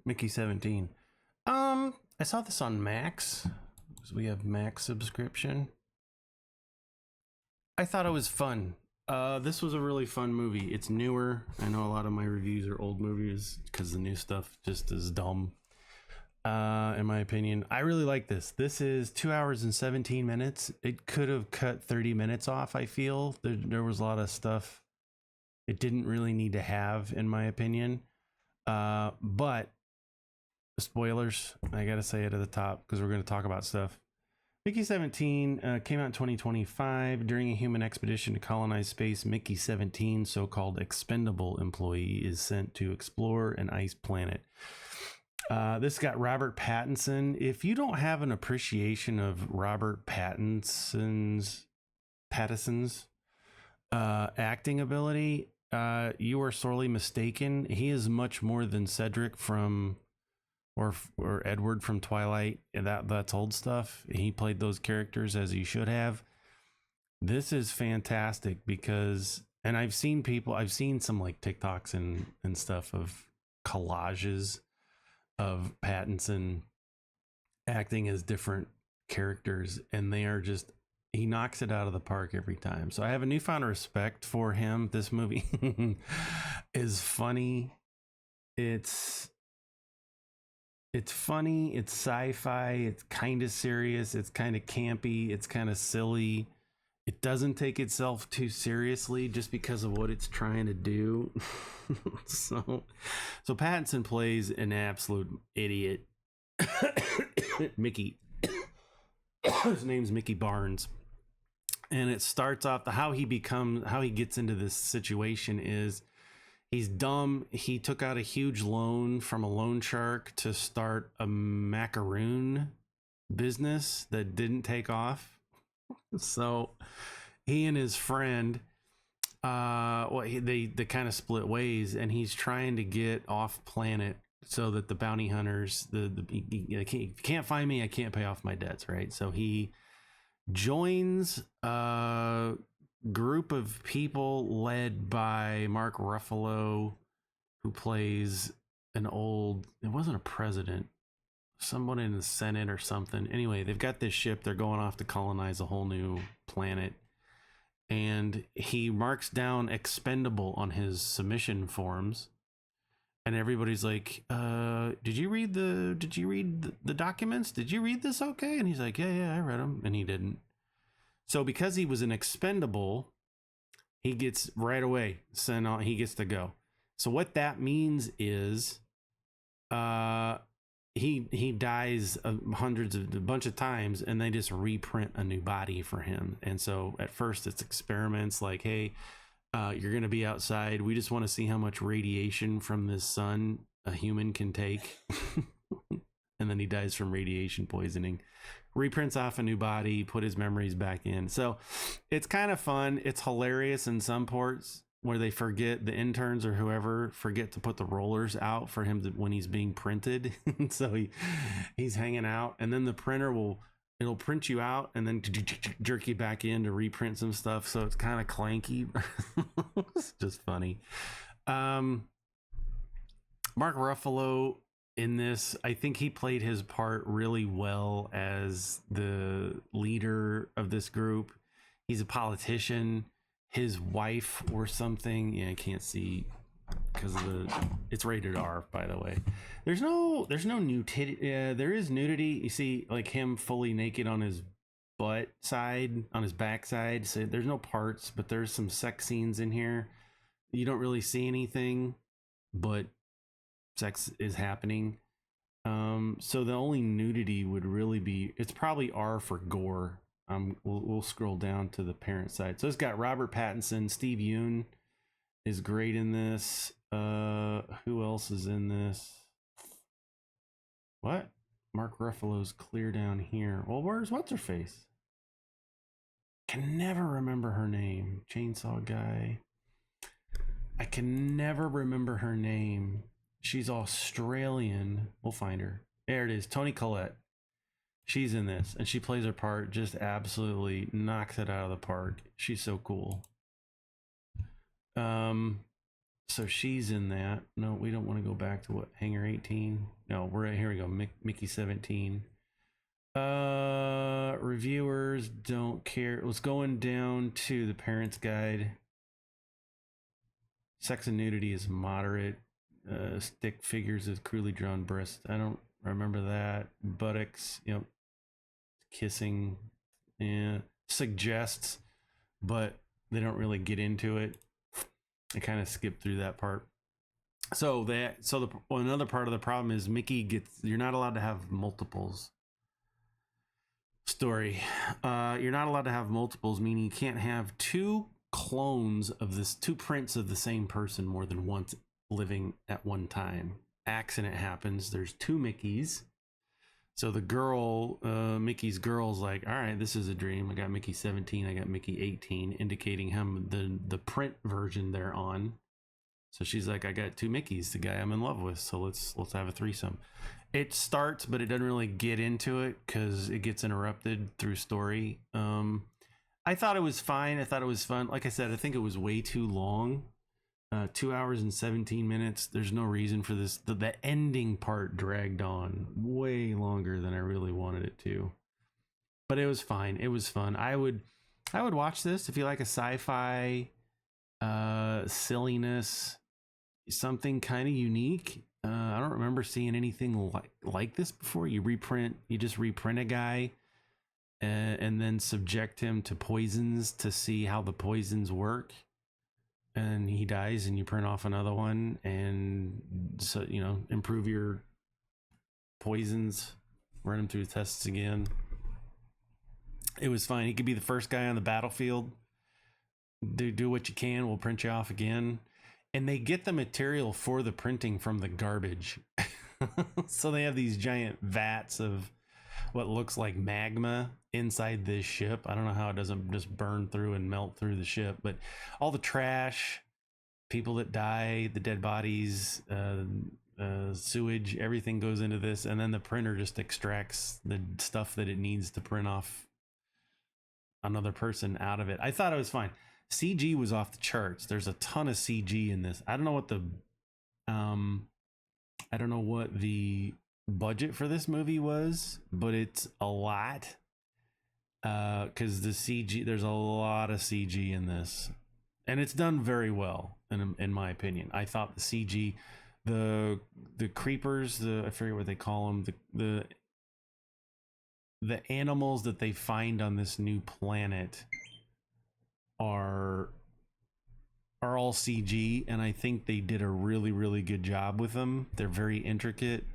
Mickey 17. I saw this on Max. So we have Max subscription. I thought it was fun. This was a really fun movie. It's newer. I know a lot of my reviews are old movies because the new stuff just is dumb. In my opinion, I really like this. This is 2 hours and 17 minutes. It could have cut 30 minutes off. I feel there was a lot of stuff it didn't really need to have, in my opinion. But spoilers, I gotta say it at the top because we're going to talk about stuff. Mickey 17 came out in 2025. During a human expedition to colonize space, Mickey 17, so-called expendable employee, is sent to explore an ice planet. This got Robert Pattinson. If you don't have an appreciation of Robert Pattinson's acting ability, you are sorely mistaken. He is much more than Cedric from or Edward from Twilight, and that's old stuff. He played those characters as he should have. This is fantastic because, and I've seen some like TikToks and stuff of collages of Pattinson acting as different characters, and they are just, he knocks it out of the park every time. So I have a newfound respect for him. This movie is funny. It's funny, it's sci-fi, it's kind of serious, it's kind of campy, it's kind of silly. It doesn't take itself too seriously just because of what it's trying to do. so Pattinson plays an absolute idiot. Mickey. His name's Mickey Barnes. And it starts off, how he gets into this situation is he's dumb. He took out a huge loan from a loan shark to start a macaroon business that didn't take off. So he and his friend, they kind of split ways, and he's trying to get off planet so that the bounty hunters, you can't find me, I can't pay off my debts, right? So he joins a group of people led by Mark Ruffalo, who plays it wasn't a president, someone in the Senate or something. Anyway, they've got this ship, they're going off to colonize a whole new planet, and he marks down expendable on his submission forms, and everybody's like, did you read the documents? Did you read this okay? And he's like, yeah, I read them. And he didn't. So because he was an expendable, he gets right away sent on, he gets to go. So what that means is he dies a bunch of times, and they just reprint a new body for him. And so at first it's experiments like, hey, you're going to be outside. We just want to see how much radiation from this sun a human can take. And then he dies from radiation poisoning. Reprints off a new body, put his memories back in. So it's kind of fun. It's hilarious in some parts where they forget, the interns or whoever forget to put the rollers out for him when he's being printed. So he's hanging out, and then the printer it'll print you out and then jerk you back in to reprint some stuff. So it's kind of clanky. It's just funny. Mark Ruffalo in this, I think he played his part really well as the leader of this group. He's a politician. His wife or something, I can't see because it's rated R, by the way. There's no nudity. There is nudity. You see like him fully naked on his butt side, on his back side. So there's no parts, but there's some sex scenes in here. You don't really see anything, but sex is happening. So the only nudity would really be, it's probably R for gore. We'll scroll down to the parent side. So it's got Robert Pattinson. Steve Yeun is great in this. Who else is in this? What? Mark Ruffalo's clear down here. Well, what's her face? Can never remember her name. Chainsaw Guy. I can never remember her name. She's Australian. We'll find her. There it is. Toni Collette. She's in this, and she plays her part, just absolutely knocks it out of the park. She's so cool. So she's in that. No, we don't want to go back to what, Hangar 18. No, we're at, here we go, Mickey 17. Reviewers don't care. It was going down to the parents guide. Sex and nudity is moderate. Stick figures of crudely drawn breasts. I don't remember that. Buttocks, kissing, yeah, suggests, but they don't really get into it. I kind of skip through that part. So another part of the problem is you're not allowed to have multiples. Story. You're not allowed to have multiples, meaning you can't have two prints of the same person more than once living at one time. Accident happens. There's two Mickeys. So the girl, Mickey's girl's like, all right, this is a dream. I got Mickey 17. I got Mickey 18, indicating him the print version they're on. So she's like, I got two Mickeys, the guy I'm in love with. So let's have a threesome. It starts, but it doesn't really get into it because it gets interrupted through story. I thought it was fine. I thought it was fun. Like I said, I think it was way too long. 2 hours and 17 minutes. There's no reason for this. The ending part dragged on way longer than I really wanted it to. But it was fine. It was fun. I would watch this if you like a sci-fi silliness, something kind of unique. I don't remember seeing anything like this before. You just reprint a guy and then subject him to poisons to see how the poisons work. And he dies and you print off another one, and so improve your poisons, run him through the tests again. It was fine. He could be the first guy on the battlefield. Do what you can, we'll print you off again. And they get the material for the printing from the garbage. So they have these giant vats of what looks like magma inside this ship. I don't know how it doesn't just burn through and melt through the ship, but all the trash, people that die, the dead bodies, sewage, everything goes into this, and then the printer just extracts the stuff that it needs to print off another person out of it. I thought it was fine. CG was off the charts. There's a ton of CG in this. I don't know what the budget for this movie was, but it's a lot. Because the CG, there's a lot of CG in this, and it's done very well. In my opinion, I thought the CG, the creepers, I forget what they call them, the animals that they find on this new planet are all CG, and I think they did a really, really good job with them. They're very intricate.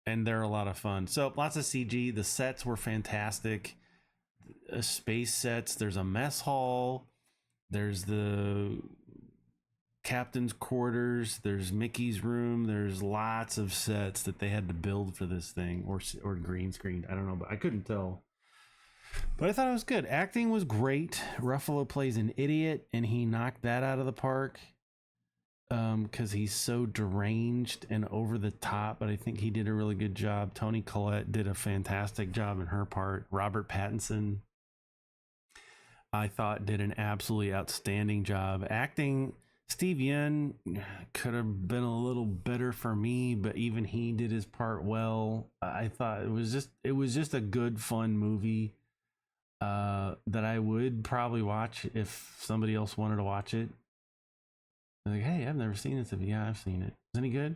And they're a lot of fun. So lots of CG. The sets were fantastic. Space sets. There's a mess hall. There's the captain's quarters. There's Mickey's room. There's lots of sets that they had to build for this thing, or green screened. I don't know, but I couldn't tell. But I thought it was good. Acting was great. Ruffalo plays an idiot, and he knocked that out of the park. Because he's so deranged and over the top, but I think he did a really good job. Toni Collette did a fantastic job in her part. Robert Pattinson, I thought, did an absolutely outstanding job. Acting, Steve Yeun could have been a little better for me, but even he did his part well. I thought it was just a good, fun movie that I would probably watch if somebody else wanted to watch it. Like, hey, I've never seen this. Yeah, I've seen it. Is any good?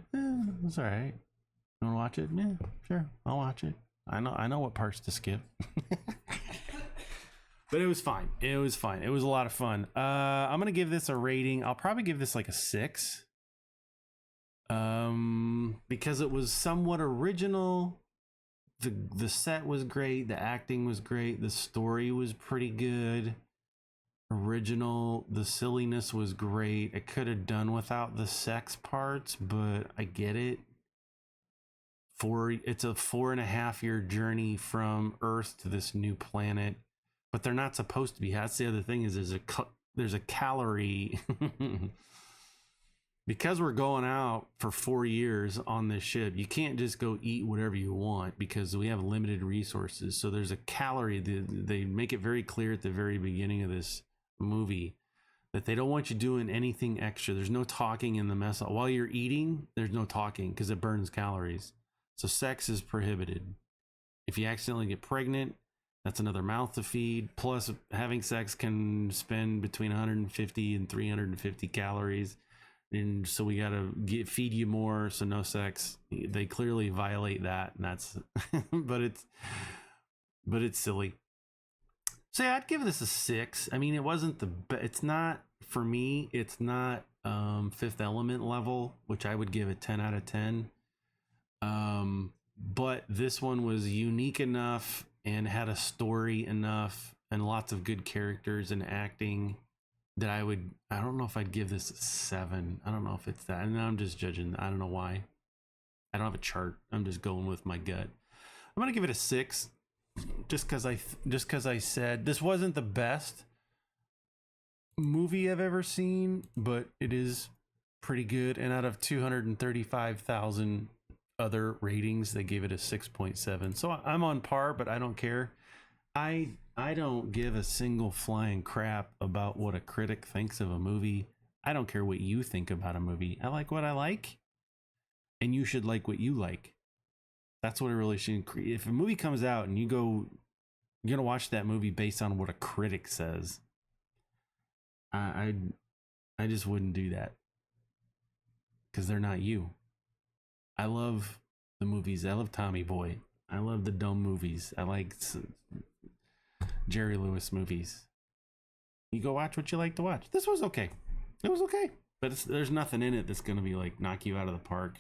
It's all right. You want to watch it? Yeah, sure. I'll watch it. I know what parts to skip. But it was fine. It was fine. It was a lot of fun. I'm gonna give this a rating. I'll probably give this like a 6. Because it was somewhat original. The set was great. The acting was great. The story was pretty good. Original. The silliness was great. I could have done without the sex parts, but I get it. It's a 4.5 year journey from Earth to this new planet, but they're not supposed to be. That's the other thing, is there's a calorie because we're going out for 4 years on this ship. You can't just go eat whatever you want because we have limited resources. So there's a calorie. They make it very clear at the very beginning of this movie that they don't want you doing anything extra. There's no talking in the mess hall. While you're eating, there's no talking because it burns calories. So sex is prohibited. If you accidentally get pregnant, that's another mouth to feed. Plus, having sex can spend between 150 and 350 calories. And so we got to feed you more. So no sex. They clearly violate that. And that's, but it's silly. So yeah, I'd give this a 6. I mean, it wasn't it's not, for me, it's not Fifth Element level, which I would give a 10 out of 10. But this one was unique enough and had a story enough and lots of good characters and acting that I don't know if I'd give this a 7. I don't know if it's that. And I'm just judging. I don't know why. I don't have a chart. I'm just going with my gut. I'm going to give it a 6 just because I said this wasn't the best movie I've ever seen, but it is pretty good. And out of 235,000 other ratings, they gave it a 6.7. So I'm on par, but I don't care. I don't give a single flying crap about what a critic thinks of a movie. I don't care what you think about a movie. I like what I like, and you should like what you like. That's what it really should. If a movie comes out and you're gonna watch that movie based on what a critic says, I just wouldn't do that because they're not you. I love the movies. I love Tommy Boy. I love the dumb movies. I like Jerry Lewis movies. You go watch what you like to watch. This was okay. It was okay, but there's nothing in it that's gonna be like knock you out of the park.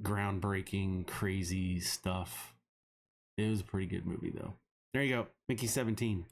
Groundbreaking, crazy stuff. It was a pretty good movie though. There you go, Mickey 17.